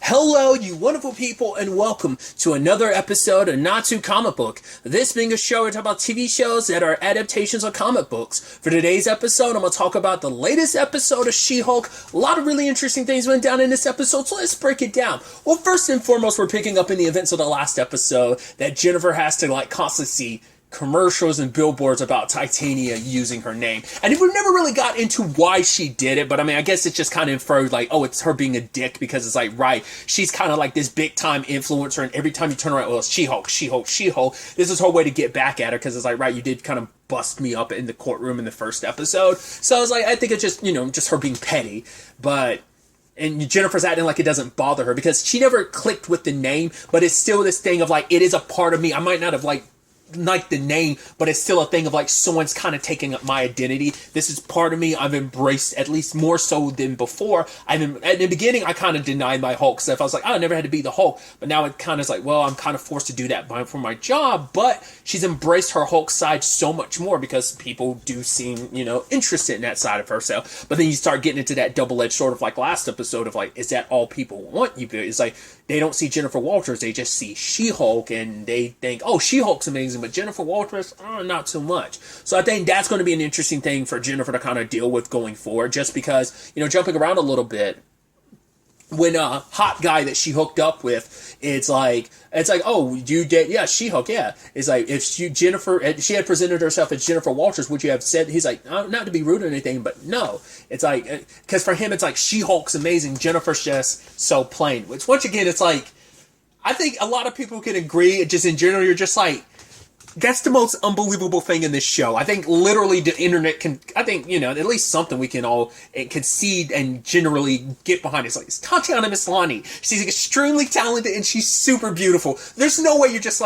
Hello, you wonderful people, and welcome to another episode of Not Too Comic Book. This being a show where we talk about TV shows that are adaptations of comic books. For today's episode, I'm going to talk about the latest episode of She-Hulk. A lot of really interesting things went down in this episode, so let's break it down. Well, first and foremost, we're picking up in the events of the last episode that Jennifer has to constantly see commercials and billboards about Titania using her name. And we've never really got into why she did it, but I mean, I guess it's just kind of inferred it's her being a dick because it's right, she's kind of like this big time influencer, and every time you turn around, well, it's She-Hulk, She-Hulk, She-Hulk. This is her way to get back at her because it's right, you did kind of bust me up in the courtroom in the first episode. So I was I think it's just, just her being petty, and Jennifer's acting like it doesn't bother her because she never clicked with the name, but it's still this thing of it is a part of me. I might not have like the name, but it's still a thing of someone's kind of taking up my identity. This is part of me. I've embraced, at least more so than before. At the beginning, I kind of denied my Hulk stuff. I was I never had to be the Hulk, but now it kind of is well, I'm kind of forced to do that for my job. But she's embraced her Hulk side so much more because people do seem, interested in that side of herself. But then you start getting into that double-edged sword of last episode of is that all people want you to? It's they don't see Jennifer Walters, they just see She-Hulk, and they think, oh, She-Hulk's amazing, but Jennifer Walters, not so much. So I think that's going to be an interesting thing for Jennifer to kind of deal with going forward, just because, jumping around a little bit, when a hot guy that she hooked up with, it's oh, you did, yeah, She-Hulk, yeah. It's if she had presented herself as Jennifer Walters, would you have said, he's not to be rude or anything, but no. It's because for him, it's She-Hulk's amazing, Jennifer's just so plain. Which, once again, it's I think a lot of people can agree, just in general, you're just that's the most unbelievable thing in this show. I think literally the internet can, at least something we can all concede and generally get behind. It's Tatiana Maslany. She's extremely talented and she's super beautiful. There's no way you're just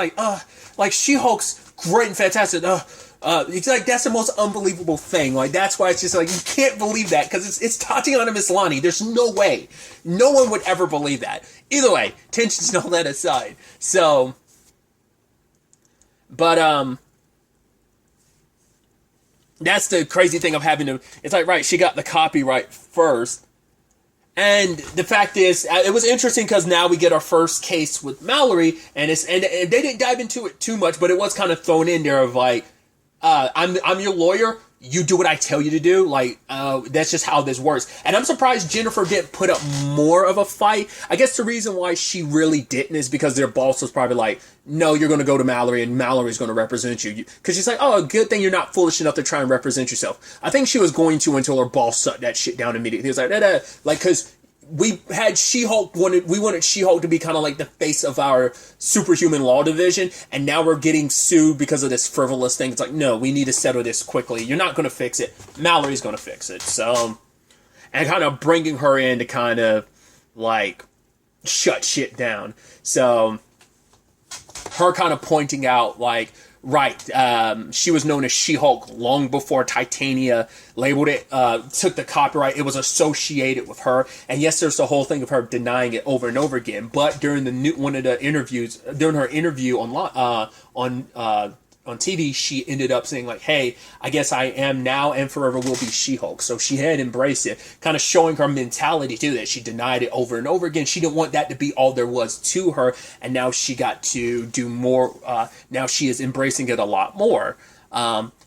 She-Hulk's great and fantastic. It's that's the most unbelievable thing. That's why it's just you can't believe that because it's Tatiana Maslany. There's no way. No one would ever believe that. Either way, tensions and all that aside. So, but, that's the crazy thing of having to, it's right, she got the copyright first. And the fact is, it was interesting because now we get our first case with Mallory, and they didn't dive into it too much, but it was kind of thrown in there of I'm your lawyer. You do what I tell you to do. That's just how this works. And I'm surprised Jennifer didn't put up more of a fight. I guess the reason why she really didn't is because their boss was probably no, you're going to go to Mallory and Mallory's going to represent you. Because she's oh, good thing you're not foolish enough to try and represent yourself. I think she was going to until her boss shut that shit down immediately. He was because we had She-Hulk, we wanted She-Hulk to be kind of the face of our superhuman law division, and now we're getting sued because of this frivolous thing. It's no, we need to settle this quickly. You're not going to fix it. Mallory's going to fix it. So, and kind of bringing her in to kind of, shut shit down. So, her kind of pointing out, she was known as She-Hulk long before Titania labeled it, took the copyright. It was associated with her. And yes, there's the whole thing of her denying it over and over again. But during one of the interviews, during her interview on TV, she ended up saying hey, I guess I am now and forever will be She-Hulk. So she had embraced it, kind of showing her mentality too, that she denied it over and over again. She didn't want that to be all there was to her, and now she got to do more. Now she is embracing it a lot more.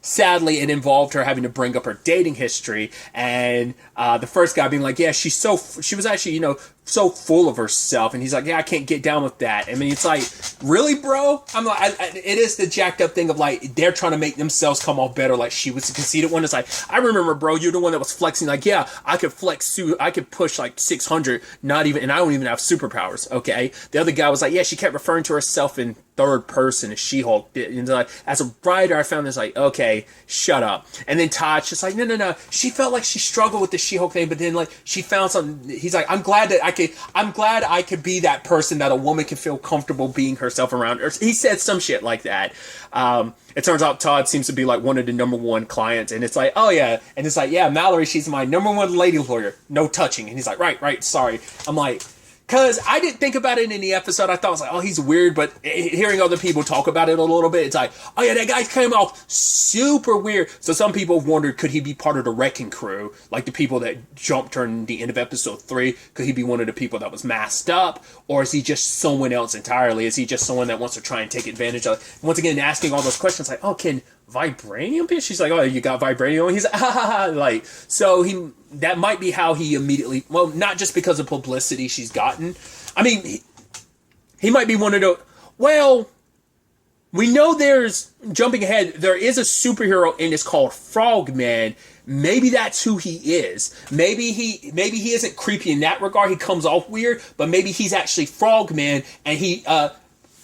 Sadly, it involved her having to bring up her dating history, and the first guy being yeah, she was actually, so full of herself, and he's yeah, I can't get down with that. I mean, it's really, bro? I'm it is the jacked up thing of they're trying to make themselves come off better, she was the conceited one. It's I remember, bro, you're the one that was flexing, yeah, I could flex, I could push 600, not even, and I don't even have superpowers, okay? The other guy was yeah, she kept referring to herself in third person as She-Hulk. And as a writer, I found this okay, shut up. And then Todd's just no. She felt she struggled with the She-Hulk thing, but then she found something. He's I'm glad I could be that person that a woman can feel comfortable being herself around. Or he said some shit like that. It turns out Todd seems to be one of the number one clients, and it's oh yeah, and it's yeah, Mallory, she's my number one lady lawyer, no touching. And he's right, sorry. I'm Because I didn't think about it in the episode. I thought it was like, oh, he's weird. But hearing other people talk about it a little bit, it's like, oh yeah, that guy came off super weird. So some people have wondered, could he be part of the wrecking crew? Like the people that jumped during the end of episode 3? Could he be one of the people that was masked up? Or is he just someone else entirely? Is he just someone that wants to try and take advantage of it? Once again, asking all those questions like, oh, can vibranium be? She's like, oh, you got vibranium? He's like, ah, like, so that might be how he immediately, well, not just because of publicity she's gotten. I mean, he might be one of the, well, we know jumping ahead, there is a superhero and it's called Frogman. Maybe that's who he is. Maybe he isn't creepy in that regard. He comes off weird, but maybe he's actually Frogman and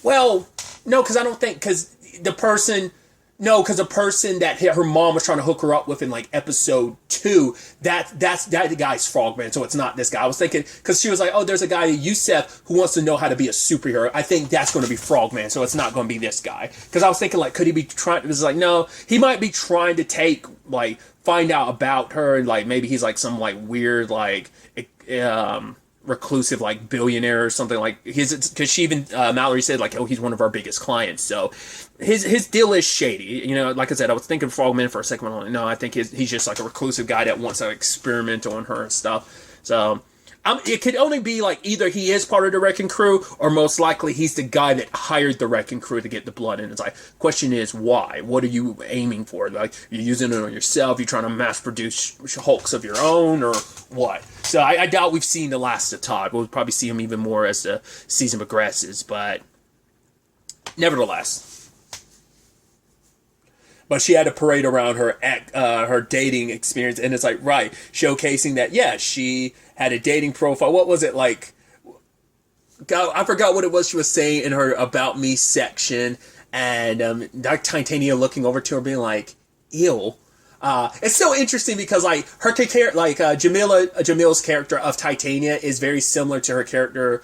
well, no, because I don't think, because the person that her mom was trying to hook her up with in like episode 2, that guy's Frogman, so it's not this guy. I was thinking, because she was like, oh, there's a guy, Yusef, who wants to know how to be a superhero. I think that's going to be Frogman, so it's not going to be this guy. Because I was thinking, like, could he be trying, it was like, no, he might be trying to find out about her, and like, maybe he's like some like weird, like, reclusive like billionaire or something, like because she even Mallory said like, oh, he's one of our biggest clients, so his deal is shady, you know. Like I said, I was thinking Frogman for a second, but no, I think he's just like a reclusive guy that wants to experiment on her and stuff. So it could only be like either he is part of the wrecking crew, or most likely he's the guy that hired the wrecking crew to get the blood in. It's like, question is, why? What are you aiming for? Like, you're using it on yourself? You're trying to mass produce Hulks of your own, or what? So I doubt we've seen the last of Todd. We'll probably see him even more as the season progresses, but nevertheless. But she had a parade around her dating experience, and it's like, right, showcasing that, yeah, she had a dating profile. What was it like? God, I forgot what it was she was saying in her About Me section, and Titania looking over to her being like, ew. It's so interesting because like her character, like Jamil's character of Titania is very similar to her character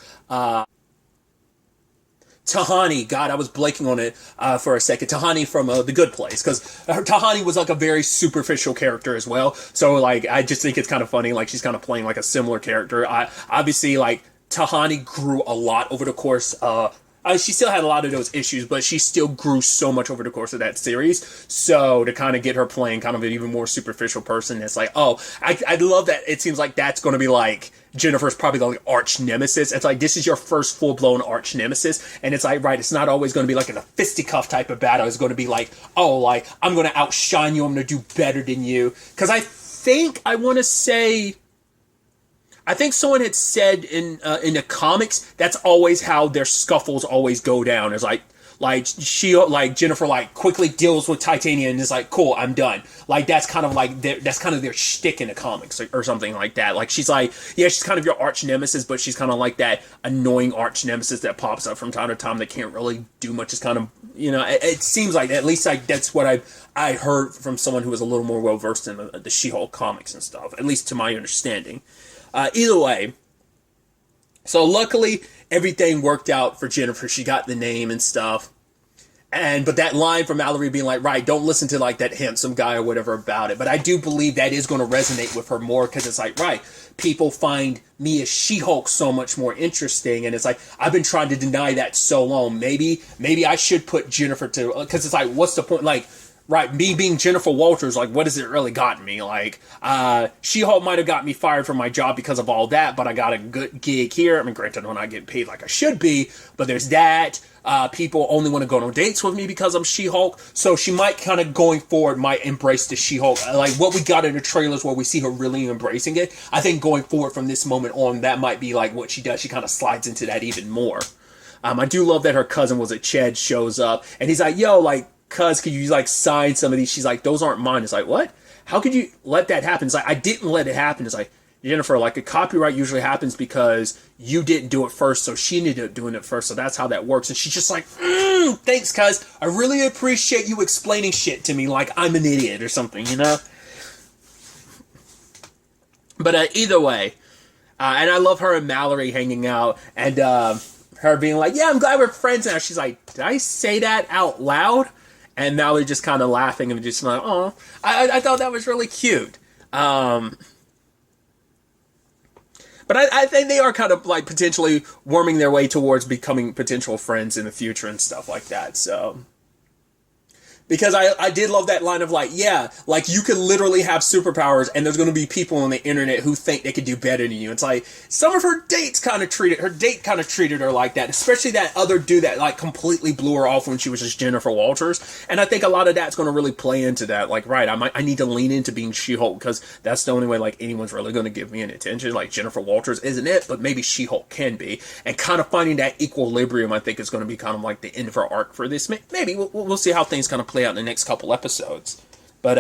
Tahani. God, I was blanking on it for a second. Tahani from The Good Place, because Tahani was like a very superficial character as well. So like, I just think it's kind of funny. Like, she's kind of playing like a similar character. Obviously, like, Tahani grew a lot over the course. She still had a lot of those issues, but she still grew so much over the course of that series. So to kind of get her playing kind of an even more superficial person, it's like, oh, I love that. It seems like that's going to be like Jennifer's probably the like arch nemesis. It's like, this is your first full-blown arch nemesis, and it's like, right, it's not always going to be like in a fisticuff type of battle. It's going to be like, oh, like, I'm going to outshine you, I'm going to do better than you. Because I think someone had said in the comics, that's always how their scuffles always go down. It's like Jennifer like quickly deals with Titania and is like, cool, I'm done. Like, that's kind of like their shtick in the comics, or something like that. Like, she's like, yeah, she's kind of your arch nemesis, but she's kind of like that annoying arch nemesis that pops up from time to time that can't really do much. It's kind of, you know, it seems like, at least like that's what I heard from someone who was a little more well versed in the She-Hulk comics and stuff, at least to my understanding. Either way, so luckily everything worked out for Jennifer. She got the name and stuff. But that line from Mallory being like, right, don't listen to like that handsome guy or whatever about it. But I do believe that is going to resonate with her more, because it's like, right, people find me as She-Hulk so much more interesting. And it's like, I've been trying to deny that so long. Maybe I should put Jennifer to, because it's like, what's the point? Like, right, me being Jennifer Walters, like, what has it really gotten me? Like, She-Hulk might have got me fired from my job because of all that, but I got a good gig here. I mean, granted, I'm not getting paid like I should be, but there's that. People only want to go on dates with me because I'm She-Hulk. So she might kind of, going forward, might embrace the She-Hulk. Like, what we got in the trailers where we see her really embracing it. I think going forward from this moment on, that might be like what she does. She kind of slides into that even more. I do love that her cousin, was it Ched, shows up, and he's like, yo, like, cuz, could you like sign some of these? She's like, those aren't mine. It's like, what? How could you let that happen? It's like, I didn't let it happen. It's like, Jennifer, like, a copyright usually happens because you didn't do it first, so she ended up doing it first, so that's how that works. And she's just like, thanks, cuz, I really appreciate you explaining shit to me like I'm an idiot or something, you know? But either way, and I love her and Mallory hanging out, and her being like, yeah, I'm glad we're friends now. She's like, did I say that out loud? And Mallory just kind of laughing and just like, oh, I thought that was really cute. But I think they are kind of like potentially worming their way towards becoming potential friends in the future and stuff like that. So. Because I did love that line of like, yeah, like you could literally have superpowers and there's going to be people on the internet who think they could do better than you. It's like some of her date kind of treated her like that, especially that other dude that like completely blew her off when she was just Jennifer Walters. And I think a lot of that's going to really play into that. Like, right, I need to lean into being She-Hulk because that's the only way like anyone's really going to give me any attention. Like Jennifer Walters isn't it, but maybe She-Hulk can be. And kind of finding that equilibrium, I think, is going to be kind of like the end of her arc for this. Maybe we'll see how things kind of play out in the next couple episodes. But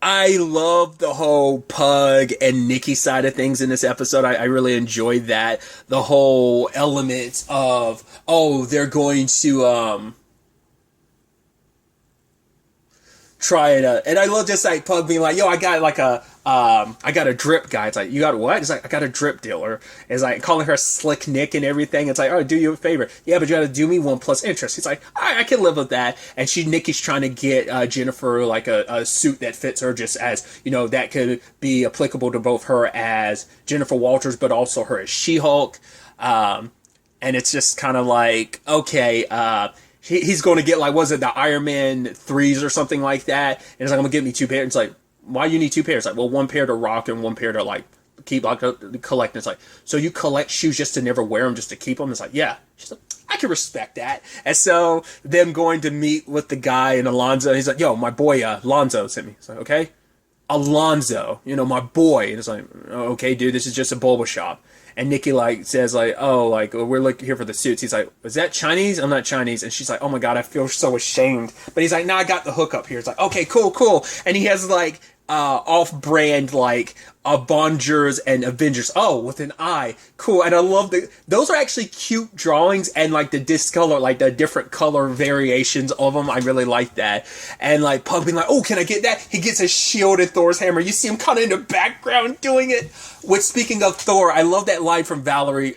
I love the whole Pug and Nikki side of things in this episode. I really enjoyed that. The whole element of, oh, they're going to try it out. And I love just like Pug being like, yo, I got like I got a drip guy. It's like, you got what? It's like, I got a drip dealer. It's like calling her Slick Nick and everything. It's like, oh, do you a favor. Yeah, but you got to do me 1 plus interest. He's like, all right, I can live with that. And Nikki's trying to get Jennifer like a suit that fits her just as, you know, that could be applicable to both her as Jennifer Walters, but also her as She-Hulk. And it's just kind of like, okay, he's going to get like, was it the Iron Man 3s or something like that? And it's like, I'm going to get me 2 pairs. It's like, why you need 2 pairs? Like, well, 1 pair to rock and 1 pair to like keep, like collect. And it's like, so you collect shoes just to never wear them, just to keep them? It's like, yeah. She's like, I can respect that. And so them going to meet with the guy and Alonzo, he's like, yo, my boy Alonzo sent me. It's like, okay, Alonzo, you know, my boy. And it's like, oh, okay, dude, this is just a boba shop. And Nikki like says like, oh, like we're looking here for the suits. He's like, is that Chinese? I'm not Chinese. And she's like, oh my god, I feel so ashamed. But he's like, nah, I got the hookup here. It's like, okay, cool. And he has like off-brand like Avengers and Avengers. Oh, with an eye. Cool. And I love those are actually cute drawings and like the discolor, like the different color variations of them. I really like that. And like Pug being like, oh, can I get that? He gets a shield and Thor's hammer. You see him kind of in the background doing it. Which, speaking of Thor, I love that line from Mallory,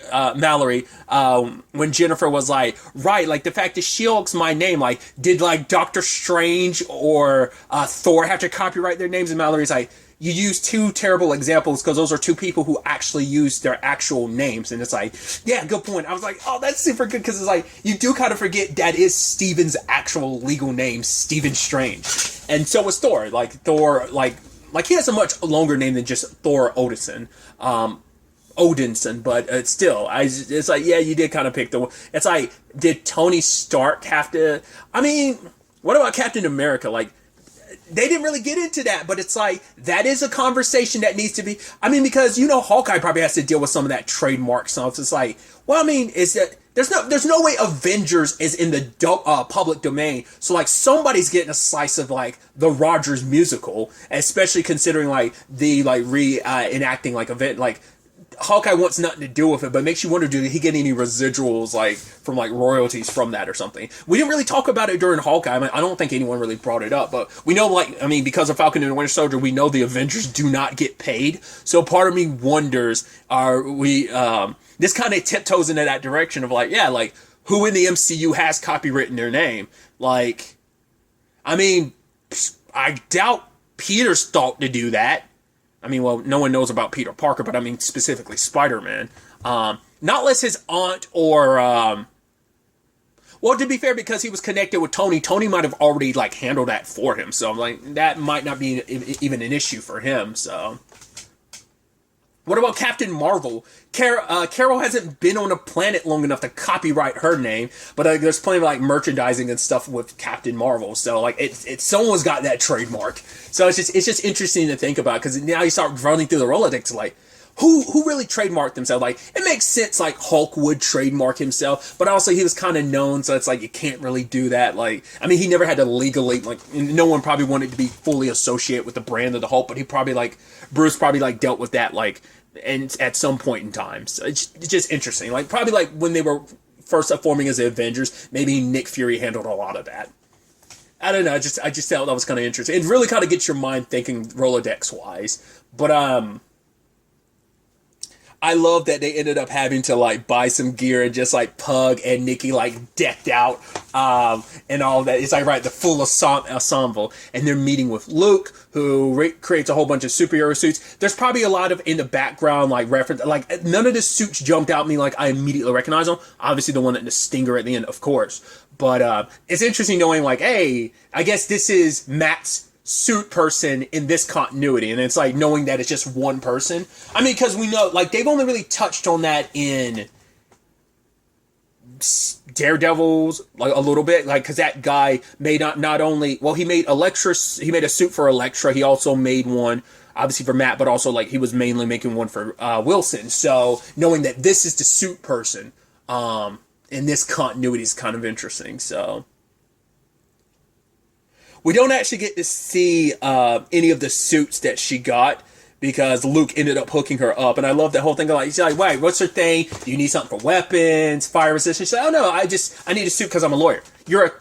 when Jennifer was like, right, like the fact that She-Hulk's my name, like, did like Doctor Strange or Thor have to copyright their names? And Mallory's like, you use 2 terrible examples because those are 2 people who actually use their actual names. And it's like, yeah, good point. I was like, oh, that's super good because it's like, you do kind of forget that is Steven's actual legal name, Stephen Strange. And so was Thor. Like, Thor, like he has a much longer name than just Thor Odinson. But still, it's like, yeah, you did kind of pick it's like, did Tony Stark have to, I mean, what about Captain America? Like, they didn't really get into that, but it's like, that is a conversation that needs to be, I mean, because, you know, Hawkeye probably has to deal with some of that trademark stuff. It's like, well, I mean, is that, there's no way Avengers is in the public domain. So like somebody's getting a slice of like the Rogers musical, especially considering like the like enacting like event, like Hawkeye wants nothing to do with it, but it makes you wonder, did he get any residuals like from like royalties from that or something? We didn't really talk about it during Hawkeye. I mean, I don't think anyone really brought it up, but we know, like, I mean, because of Falcon and the Winter Soldier, we know the Avengers do not get paid. So part of me wonders, are we, this kind of tiptoes into that direction of like, yeah, like who in the MCU has copywritten their name? Like, I mean, I doubt Peter's thought to do that. I mean, well, no one knows about Peter Parker, but I mean specifically Spider-Man. Not unless his aunt or, well, to be fair, because he was connected with Tony might have already like handled that for him. So like that might not be even an issue for him. So, what about Captain Marvel? Carol hasn't been on a planet long enough to copyright her name, but there's plenty of like merchandising and stuff with Captain Marvel. So like someone's got that trademark. So it's just interesting to think about, because now you start running through the Rolodex like, who really trademarked themselves? Like, it makes sense like Hulk would trademark himself, but also he was kind of known, so it's like you can't really do that. Like, I mean, he never had to legally, like, no one probably wanted to be fully associated with the brand of the Hulk, but Bruce probably like dealt with that like, and at some point in time. So it's just interesting. Like, probably like when they were first forming as the Avengers, maybe Nick Fury handled a lot of that. I don't know. I just thought that was kind of interesting. It really kind of gets your mind thinking Rolodex wise. But I love that they ended up having to like buy some gear and just like Pug and Nikki like decked out and all that. It's like, right, the full ensemble. And they're meeting with Luke, who creates a whole bunch of superhero suits. There's probably a lot of in the background like reference, like none of the suits jumped out at me like I immediately recognize them. Obviously the one that the Stinger at the end, of course. But it's interesting knowing like, hey, I guess this is Matt's suit person in this continuity, and it's like knowing that it's just one person. I mean, because we know like they've only really touched on that in Daredevil's like a little bit, like because that guy made not only, well, he made he made a suit for Elektra, he also made one obviously for Matt, but also like he was mainly making one for Wilson. So knowing that this is the suit person in this continuity is kind of interesting. So we don't actually get to see any of the suits that she got because Luke ended up hooking her up. And I love that whole thing. Like, she's like, wait, what's her thing? Do you need something for weapons, fire resistance? She's like, oh no, I need a suit because I'm a lawyer. You're a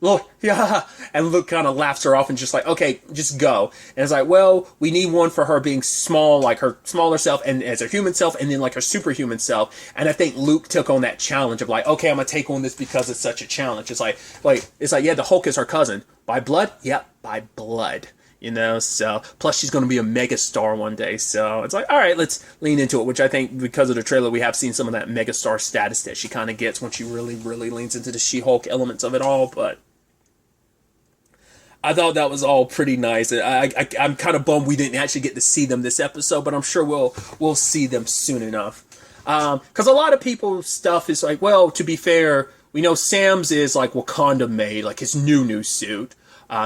lawyer. Yeah. And Luke kind of laughs her off and just like, okay, just go. And it's like, well, we need one for her being small, like her smaller self and as her human self, and then like her superhuman self. And I think Luke took on that challenge of like, okay, I'm going to take on this because it's such a challenge. It's like, yeah, the Hulk is her cousin. By blood? Yep, by blood. You know, so plus she's going to be a megastar one day. So it's like, all right, let's lean into it, which I think because of the trailer, we have seen some of that megastar status that she kind of gets when she really, really leans into the She-Hulk elements of it all. But I thought that was all pretty nice. I'm kind of bummed we didn't actually get to see them this episode, but I'm sure we'll see them soon enough. Because a lot of people's stuff is like, well, to be fair, we know Sam's is like Wakanda made, like his new suit,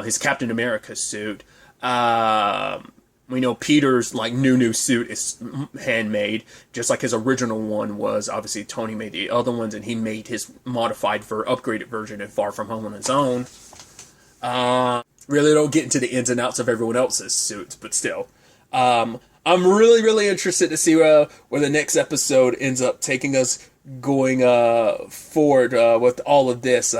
his Captain America suit. We know Peter's like new suit is handmade, just like his original one was. Obviously, Tony made the other ones, and he made his modified upgraded version in Far From Home on his own. Really don't get into the ins and outs of everyone else's suits, but still. I'm really, really interested to see where the next episode ends up taking us going forward with all of this.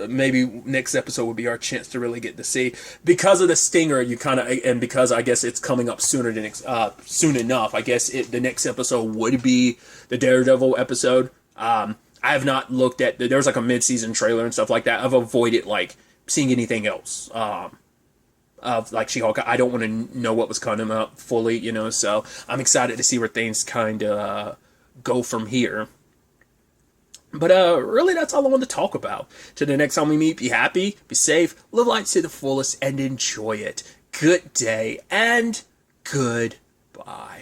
Maybe next episode would be our chance to really get to see, because of the Stinger, you kind of, and because I guess it's coming up soon enough, I guess the next episode would be the Daredevil episode. I have not looked at, there's like a mid-season trailer and stuff like that. I've avoided like seeing anything else of like She-Hulk. I don't want to know what was coming up fully, you know, so I'm excited to see where things kind of go from here. But really, that's all I want to talk about. Till the next time we meet, be happy, be safe, live life to the fullest, and enjoy it. Good day, and goodbye.